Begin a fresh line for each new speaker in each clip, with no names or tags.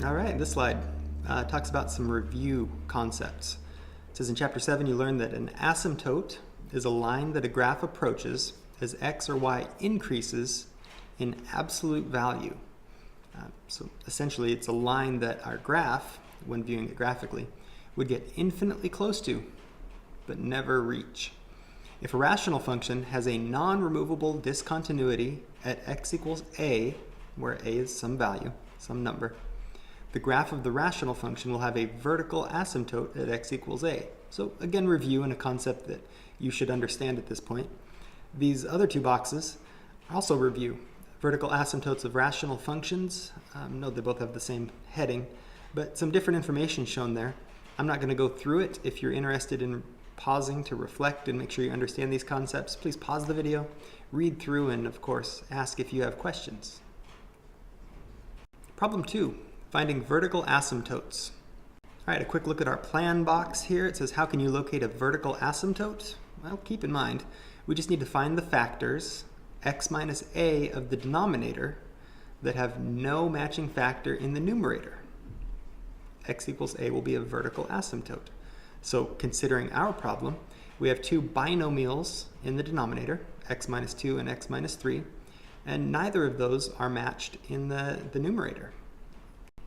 All right, this slide talks about some review concepts. It says in Chapter 7 you learned that an asymptote is a line that a graph approaches as x or y increases in absolute value. So essentially it's a line that our graph, when viewing it graphically, would get infinitely close to, but never reach. If a rational function has a non-removable discontinuity at x equals a, where a is some value, some number, the graph of the rational function will have a vertical asymptote at x equals a. So again, review in a concept that you should understand at this point. These other two boxes also review. Vertical asymptotes of rational functions. Note they both have the same heading, but some different information shown there. I'm not going to go through it. If you're interested in pausing to reflect and make sure you understand these concepts, please pause the video, read through, and of course, ask if you have questions. Problem 2, finding vertical asymptotes. All right, a quick look at our plan box here. It says, how can you locate a vertical asymptote? Well, keep in mind, we just need to find the factors, x minus a of the denominator, that have no matching factor in the numerator. X equals a will be a vertical asymptote. So considering our problem, we have two binomials in the denominator, x minus 2 and x minus 3, and neither of those are matched in the numerator.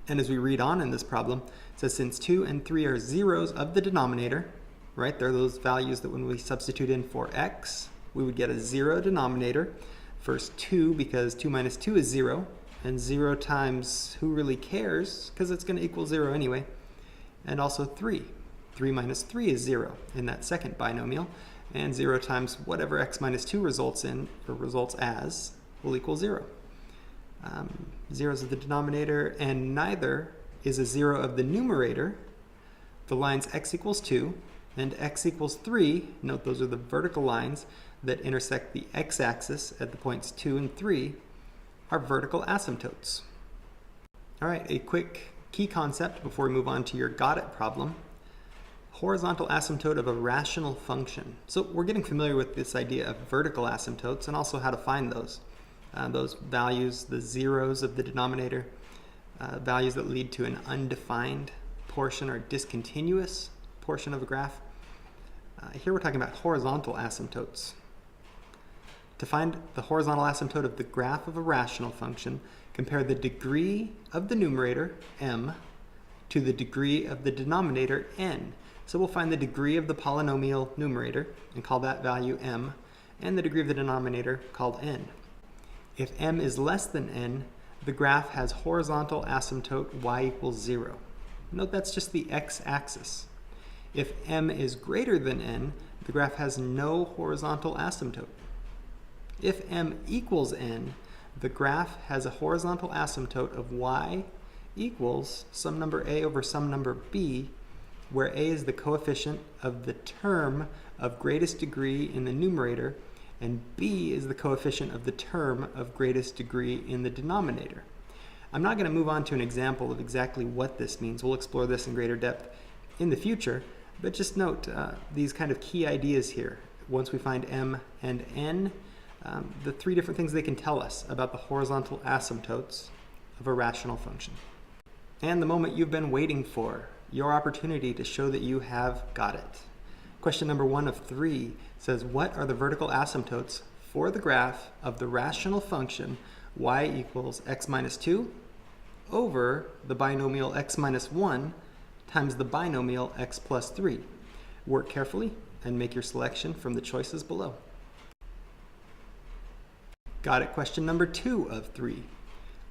And as we read on in this problem, it says since 2 and 3 are zeros of the denominator, right, they're those values that when we substitute in for x, we would get a 0 denominator. First 2, because 2 minus 2 is 0, and 0 times who really cares, because it's going to equal 0 anyway. And also 3. 3 minus 3 is 0 in that second binomial, and 0 times whatever x minus 2 results in, or results as, will equal 0. 0 is the denominator, and neither is a 0 of the numerator. The lines x equals 2 and x equals 3, note those are the vertical lines that intersect the x-axis at the points 2 and 3, are vertical asymptotes. All right, a quick key concept before we move on to your got it problem. Horizontal asymptote of a rational function. So we're getting familiar with this idea of vertical asymptotes and also how to find those. Those values, the zeros of the denominator, values that lead to an undefined portion or discontinuous portion of a graph. Here we're talking about horizontal asymptotes. To find the horizontal asymptote of the graph of a rational function, compare the degree of the numerator, m, to the degree of the denominator, n. So we'll find the degree of the polynomial numerator and call that value m, and the degree of the denominator called n. If m is less than n, the graph has horizontal asymptote y equals 0. Note that's just the x-axis. If m is greater than n, the graph has no horizontal asymptote. If m equals n, the graph has a horizontal asymptote of y equals some number a over some number b, where a is the coefficient of the term of greatest degree in the numerator, and b is the coefficient of the term of greatest degree in the denominator. I'm not going to move on to an example of exactly what this means. We'll explore this in greater depth in the future, but just note these kind of key ideas here. Once we find m and n, the three different things they can tell us about the horizontal asymptotes of a rational function. And the moment you've been waiting for, your opportunity to show that you have got it. Question number 1 of 3 says, what are the vertical asymptotes for the graph of the rational function y equals x minus 2 over the binomial x minus 1 times the binomial x plus 3? Work carefully and make your selection from the choices below. Got it. Question number 2 of 3.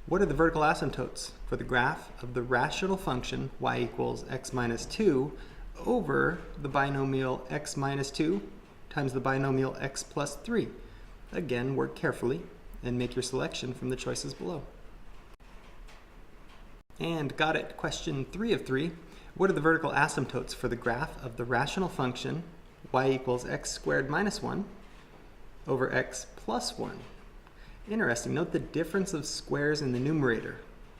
What are the vertical asymptotes for the graph of the rational function y equals x minus 2 over the binomial x minus 2 times the binomial x plus 3? Again, work carefully and make your selection from the choices below. And got it. Question 3 of 3. What are the vertical asymptotes for the graph of the rational function y equals x squared minus 1 over x plus 1? Interesting. Note the difference of squares in the numerator.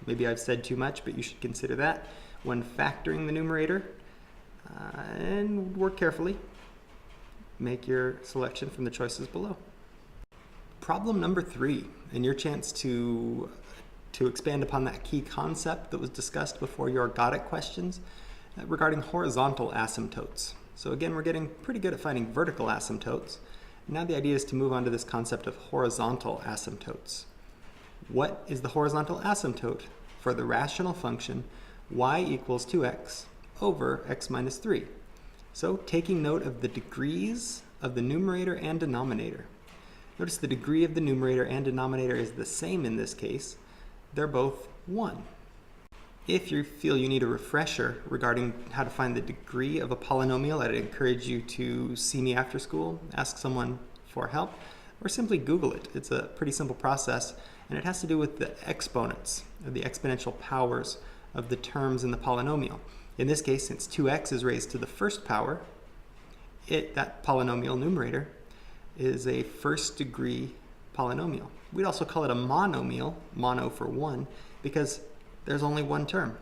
Maybe I've said too much, but you should consider that when factoring the numerator. And work carefully. Make your selection from the choices below. Problem number 3, and your chance to to expand upon that key concept that was discussed before your got it questions regarding horizontal asymptotes. So again, we're getting pretty good at finding vertical asymptotes. Now the idea is to move on to this concept of horizontal asymptotes. What is the horizontal asymptote for the rational function y equals 2x over x minus 3? So taking note of the degrees of the numerator and denominator. Notice the degree of the numerator and denominator is the same in this case. They're both 1. If you feel you need a refresher regarding how to find the degree of a polynomial, I'd encourage you to see me after school, ask someone for help, or simply Google it. It's a pretty simple process, and it has to do with the exponents, or the exponential powers of the terms in the polynomial. In this case, since 2x is raised to the first power, that polynomial numerator is a first degree polynomial. We'd also call it a monomial, mono for 1, because there's only one term.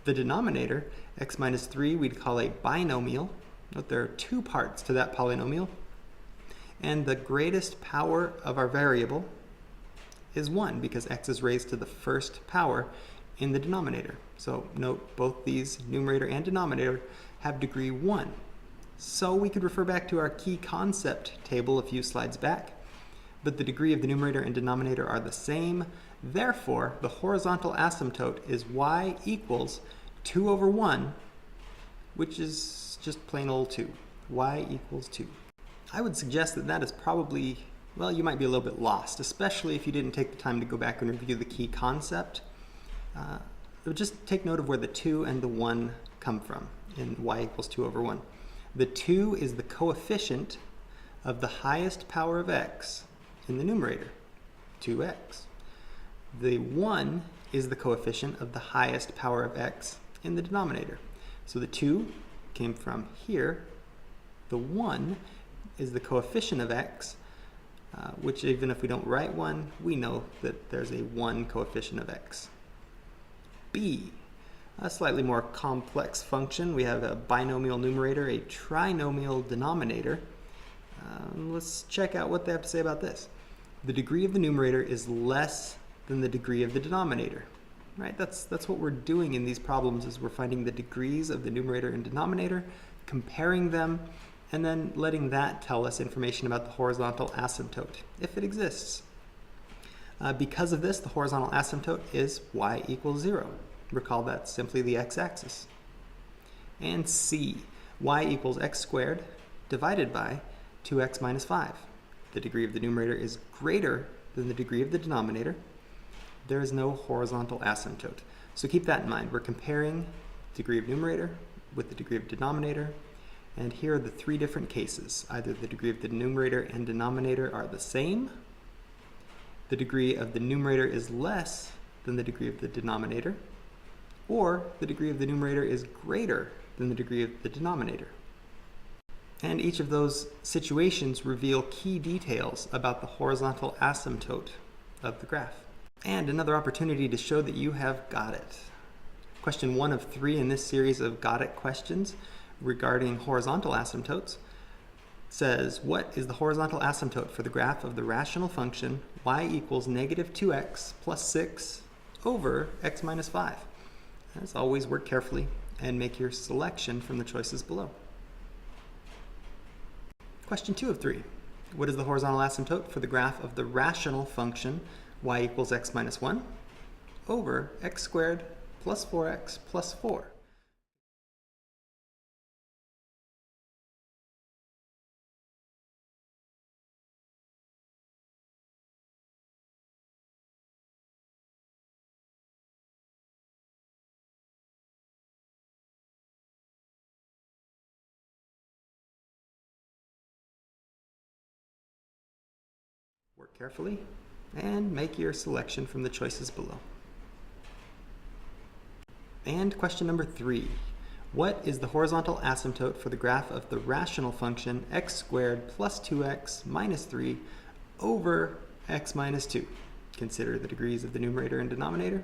The denominator, x minus 3, we'd call a binomial. Note there are 2 parts to that polynomial. And the greatest power of our variable is 1, because x is raised to the first power in the denominator. So note both these, numerator and denominator, have degree 1. So we could refer back to our key concept table a few slides back, but the degree of the numerator and denominator are the same. Therefore, the horizontal asymptote is y equals 2 over 1, which is just plain old 2. Y equals 2. I would suggest that that is probably, well, you might be a little bit lost, especially if you didn't take the time to go back and review the key concept. Just take note of where the 2 and the 1 come from in y equals 2 over 1. The 2 is the coefficient of the highest power of x in the numerator, 2x. The 1 is the coefficient of the highest power of x in the denominator. So the 2 came from here. The 1 is the coefficient of x, which even if we don't write 1, we know that there's a 1 coefficient of x. B, a slightly more complex function. We have a binomial numerator, a trinomial denominator. Let's check out what they have to say about this. The degree of the numerator is less than the degree of the denominator. Right? That's what we're doing in these problems, is we're finding the degrees of the numerator and denominator, comparing them, and then letting that tell us information about the horizontal asymptote, if it exists. Because of this, the horizontal asymptote is y equals 0. Recall that's simply the x-axis. And C, y equals x squared divided by 2x minus 5. The degree of the numerator is greater than the degree of the denominator. There is no horizontal asymptote. So keep that in mind. We're comparing degree of numerator with the degree of denominator. And here are the 3 different cases. Either the degree of the numerator and denominator are the same, the degree of the numerator is less than the degree of the denominator, or the degree of the numerator is greater than the degree of the denominator. And each of those situations reveal key details about the horizontal asymptote of the graph. And another opportunity to show that you have got it. Question 1 of 3 in this series of got it questions regarding horizontal asymptotes says, what is the horizontal asymptote for the graph of the rational function y equals negative 2x plus 6 over x minus 5? As always, work carefully and make your selection from the choices below. Question 2 of 3. What is the horizontal asymptote for the graph of the rational function y equals x minus 1 over x squared plus 4x plus 4? Work carefully and make your selection from the choices below. And question number 3. What is the horizontal asymptote for the graph of the rational function x squared plus 2x minus 3 over x minus 2? Consider the degrees of the numerator and denominator.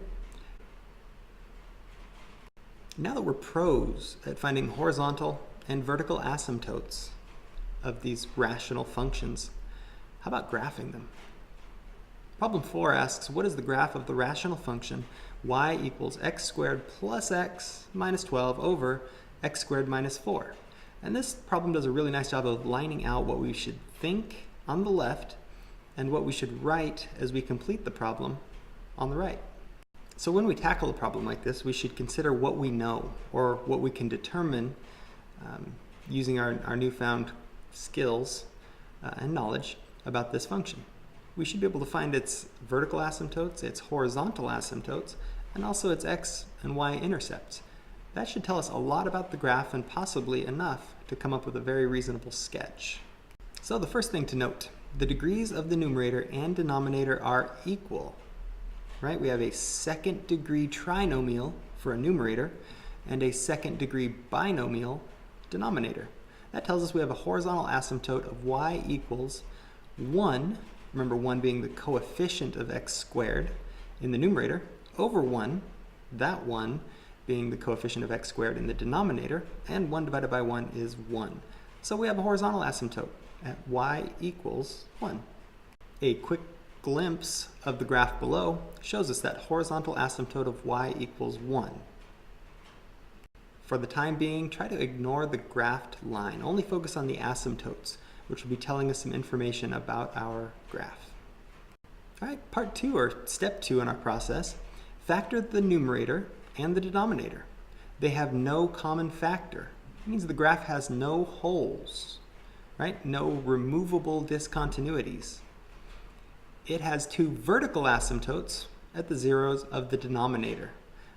Now that we're pros at finding horizontal and vertical asymptotes of these rational functions, how about graphing them? Problem 4 asks, what is the graph of the rational function y equals x squared plus x minus 12 over x squared minus 4? And this problem does a really nice job of lining out what we should think on the left and what we should write as we complete the problem on the right. So when we tackle a problem like this, we should consider what we know or what we can determine using our newfound skills and knowledge about this function. We should be able to find its vertical asymptotes, its horizontal asymptotes, and also its x and y-intercepts. That should tell us a lot about the graph and possibly enough to come up with a very reasonable sketch. So the first thing to note, the degrees of the numerator and denominator are equal. Right? We have a second degree trinomial for a numerator and a second degree binomial denominator. That tells us we have a horizontal asymptote of y equals 1, remember 1 being the coefficient of x squared in the numerator, over 1, that 1 being the coefficient of x squared in the denominator, and 1 divided by 1 is 1. So we have a horizontal asymptote at y equals 1. A quick glimpse of the graph below shows us that horizontal asymptote of y equals 1. For the time being, try to ignore the graphed line. Only focus on the asymptotes, which will be telling us some information about our graph. All right, part 2, or step 2 in our process, factor the numerator and the denominator. They have no common factor. It means the graph has no holes, right? No removable discontinuities. It has 2 vertical asymptotes at the zeros of the denominator.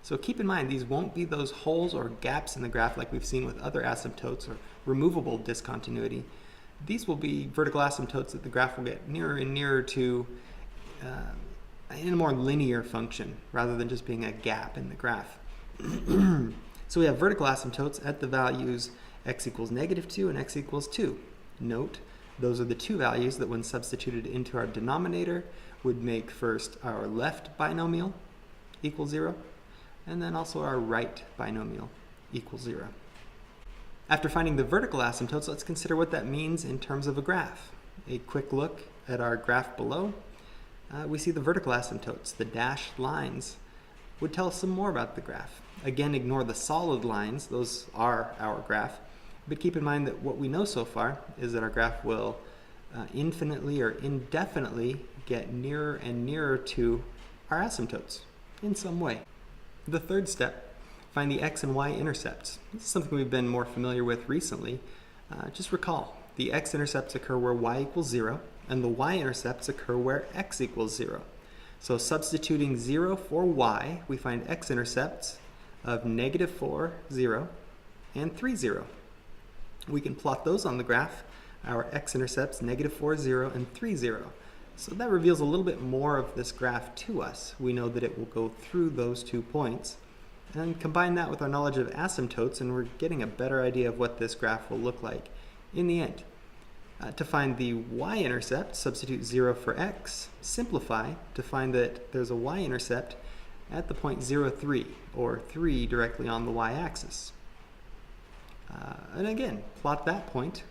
So keep in mind, these won't be those holes or gaps in the graph like we've seen with other asymptotes or removable discontinuity. These will be vertical asymptotes that the graph will get nearer and nearer to in a more linear function rather than just being a gap in the graph. So we have vertical asymptotes at the values x equals -2 and x equals 2. Note, those are the 2 values that when substituted into our denominator would make first our left binomial equal 0, and then also our right binomial equals 0. After finding the vertical asymptotes, let's consider what that means in terms of a graph. A quick look at our graph below. We see the vertical asymptotes, the dashed lines, would tell us some more about the graph. Again, ignore the solid lines, those are our graph, but keep in mind that what we know so far is that our graph will infinitely or indefinitely get nearer and nearer to our asymptotes in some way. The third step, find the x and y-intercepts. This is something we've been more familiar with recently. Just recall, the x-intercepts occur where y equals 0, and the y-intercepts occur where x equals 0. So substituting 0 for y, we find x-intercepts of -4, 0, and 3, 0. We can plot those on the graph, our x-intercepts, -4, 0, and 3, 0. So that reveals a little bit more of this graph to us. We know that it will go through those 2 points. And combine that with our knowledge of asymptotes, and we're getting a better idea of what this graph will look like in the end. To find the y-intercept, substitute 0 for x, simplify to find that there's a y-intercept at the point 0, 3, or 3 directly on the y-axis. And again, plot that point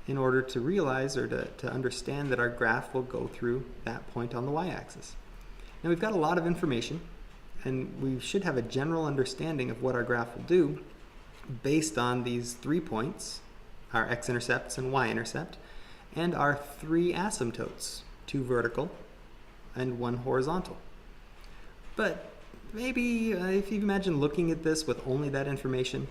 in order to realize or to understand that our graph will go through that point on the y-axis. Now we've got a lot of information, and we should have a general understanding of what our graph will do based on these 3 points, our x-intercepts and y-intercept, and our 3 asymptotes, 2 vertical and 1 horizontal. But maybe if you imagine looking at this with only that information,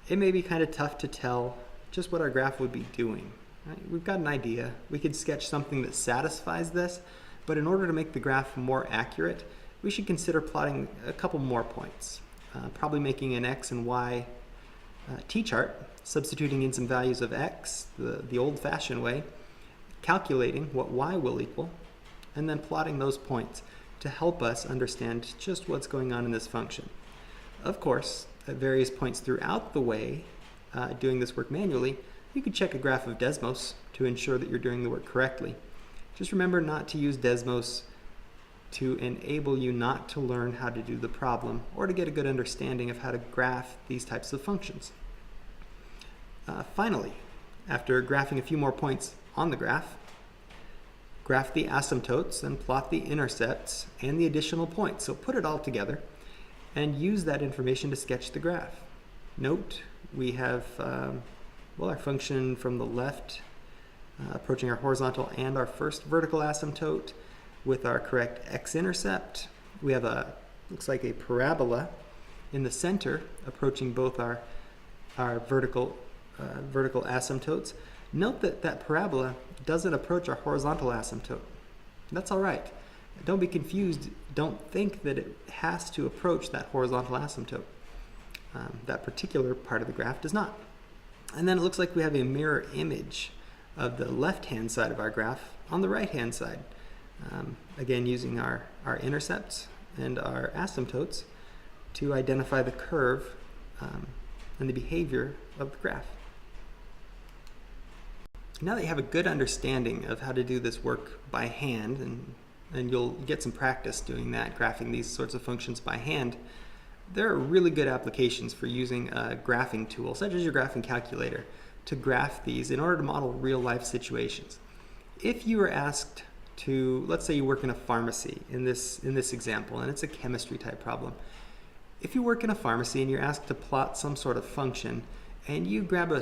it may be kind of tough to tell just what our graph would be doing. Right? We've got an idea. We could sketch something that satisfies this, but in order to make the graph more accurate, we should consider plotting a couple more points. Probably making an x and y t-chart, substituting in some values of x, the old-fashioned way, calculating what y will equal, and then plotting those points to help us understand just what's going on in this function. Of course, at various points throughout the way, doing this work manually, you could check a graph of Desmos to ensure that you're doing the work correctly. Just remember not to use Desmos to enable you not to learn how to do the problem or to get a good understanding of how to graph these types of functions. Finally, after graphing a few more points on the graph, graph the asymptotes and plot the intercepts and the additional points. So put it all together and use that information to sketch the graph. Note we have our function from the left approaching our horizontal and our first vertical asymptote with our correct x-intercept. We have looks like a parabola in the center approaching both our vertical asymptotes. Note that that parabola doesn't approach our horizontal asymptote. That's all right. Don't be confused. Don't think that it has to approach that horizontal asymptote. That particular part of the graph does not. And then it looks like we have a mirror image of the left-hand side of our graph on the right-hand side. Again, using our intercepts and our asymptotes to identify the curve and the behavior of the graph. Now that you have a good understanding of how to do this work by hand, and you'll get some practice doing that, graphing these sorts of functions by hand, there are really good applications for using a graphing tool, such as your graphing calculator, to graph these in order to model real-life situations. If you were asked to, let's say you work in a pharmacy in this example, and it's a chemistry type problem. If you work in a pharmacy and you're asked to plot some sort of function, and you grab a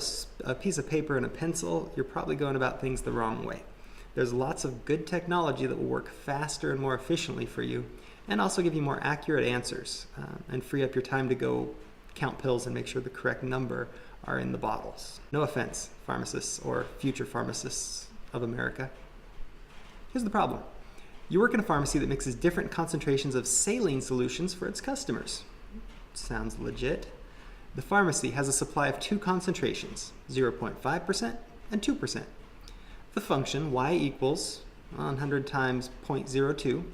piece of paper and a pencil, you're probably going about things the wrong way. There's lots of good technology that will work faster and more efficiently for you, and also give you more accurate answers, and free up your time to go count pills and make sure the correct number are in the bottles. No offense, pharmacists or future pharmacists of America. Here's the problem. You work in a pharmacy that mixes different concentrations of saline solutions for its customers. Sounds legit. The pharmacy has a supply of two concentrations, 0.5% and 2%. The function y equals 100 times 0.02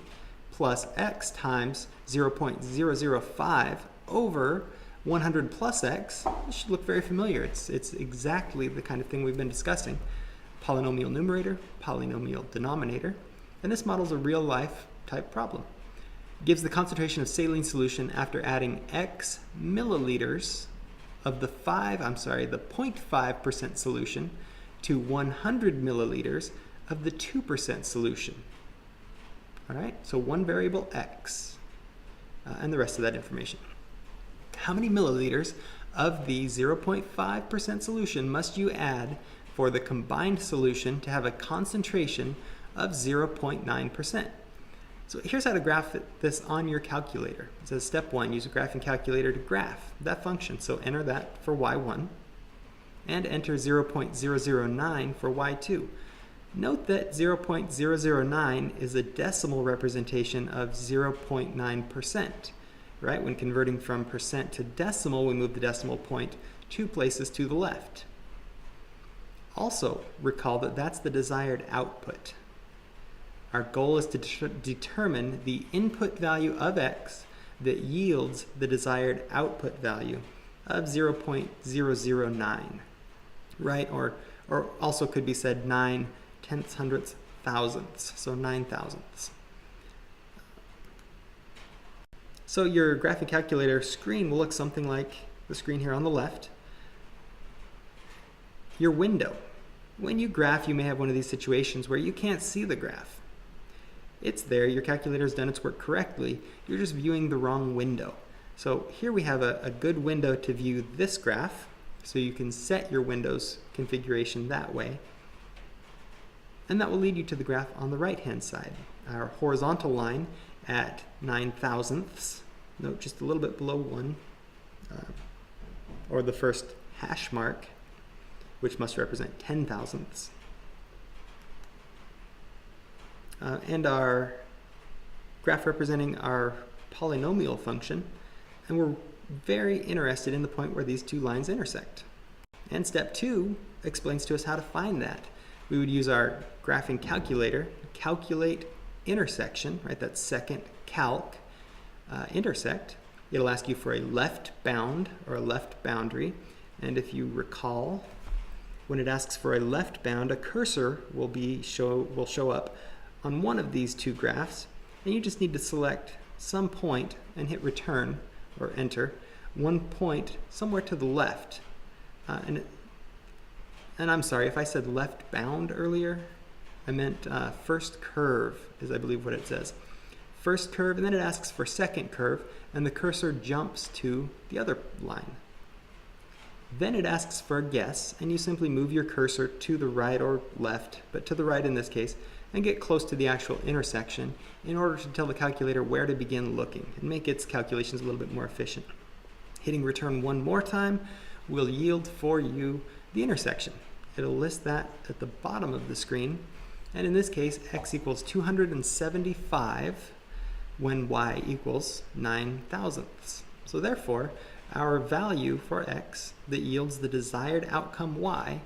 plus x times 0.005 over 100 plus x. This should look very familiar. It's exactly the kind of thing we've been discussing. Polynomial numerator, polynomial denominator, and this models a real-life type problem. It gives the concentration of saline solution after adding x milliliters of the 0.5% solution to 100 milliliters of the 2% solution. All right, so one variable x, and the rest of that information. How many milliliters of the 0.5% solution must you add for the combined solution to have a concentration of 0.9%? So here's how to graph this on your calculator. It says step 1, use a graphing calculator to graph that function. So enter that for y1 and enter 0.009 for y2. Note that 0.009 is a decimal representation of 0.9%. Right? When converting from percent to decimal, we move the decimal point 2 places to the left. Also, recall that that's the desired output. Our goal is to determine the input value of x that yields the desired output value of 0.009, right? Or also could be said 9/10 thousandths, so 9 thousandths. So your graphing calculator screen will look something like the screen here on the left. Your window. When you graph, you may have one of these situations where you can't see the graph. It's there, your calculator's done its work correctly, you're just viewing the wrong window. So here we have a good window to view this graph, so you can set your window's configuration that way. And that will lead you to the graph on the right-hand side. Our horizontal line at 9 thousandths, note just a little bit below 1, or the first hash mark, which must represent 10 thousandths. And our graph representing our polynomial function, and we're very interested in the point where these two lines intersect. And step 2 explains to us how to find that. We would use our graphing calculator to calculate intersection, right? That second calc, intersect. It'll ask you for a left bound or a left boundary, and if you recall, when it asks for a left bound, a cursor will show up on one of these two graphs, and you just need to select some point and hit return or enter, one point somewhere to the left. And I'm sorry if I said left bound earlier. I meant first curve is, I believe, what it says. First curve, and then it asks for second curve, and the cursor jumps to the other line. Then it asks for a guess, and you simply move your cursor to the right or left, but to the right in this case, and get close to the actual intersection in order to tell the calculator where to begin looking and make its calculations a little bit more efficient. Hitting return one more time will yield for you the intersection. It'll list that at the bottom of the screen, and in this case, x equals 275 when y equals 9 thousandths. So therefore, our value for x that yields the desired outcome y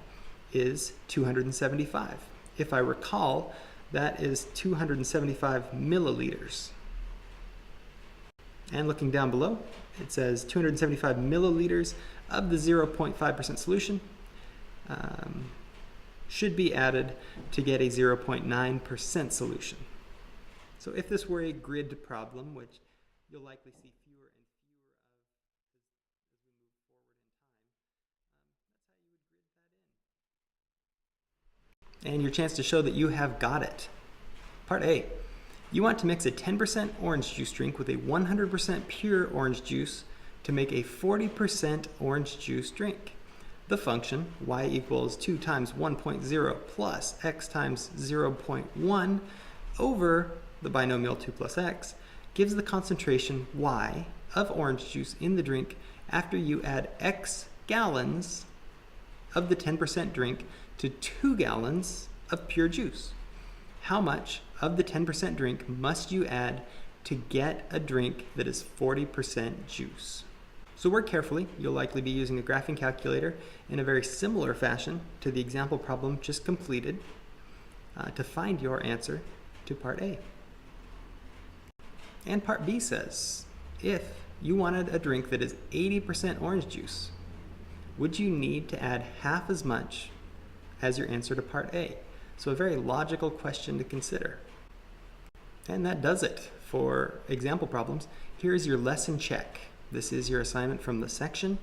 is 275. If I recall, that is 275 milliliters. And looking down below, it says 275 milliliters of the 0.5% solution should be added to get a 0.9% solution. So if this were a grid problem, which you'll likely see fewer and fewer of as we move forward in time, that's how you would grid that in. And your chance to show that you have got it. Part A. You want to mix a 10% orange juice drink with a 100% pure orange juice to make a 40% orange juice drink. The function y equals 2 times 1.0 plus x times 0.1 over the binomial 2 plus x gives the concentration y of orange juice in the drink after you add x gallons of the 10% drink to 2 gallons of pure juice. How much of the 10% drink must you add to get a drink that is 40% juice? So work carefully. You'll likely be using a graphing calculator in a very similar fashion to the example problem just completed to find your answer to part A. And part B says, if you wanted a drink that is 80% orange juice, would you need to add half as much as your answer to part A? So a very logical question to consider. And that does it for example problems. Here's your lesson check. This is your assignment from the section.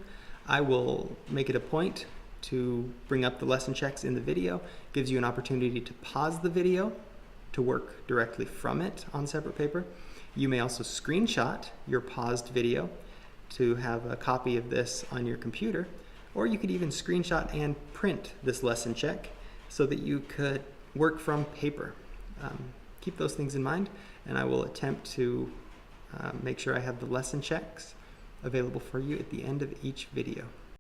I will make it a point to bring up the lesson checks in the video. It gives you an opportunity to pause the video to work directly from it on separate paper. You may also screenshot your paused video to have a copy of this on your computer, or you could even screenshot and print this lesson check so that you could work from paper. Keep those things in mind, and I will attempt to make sure I have the lesson checks available for you at the end of each video.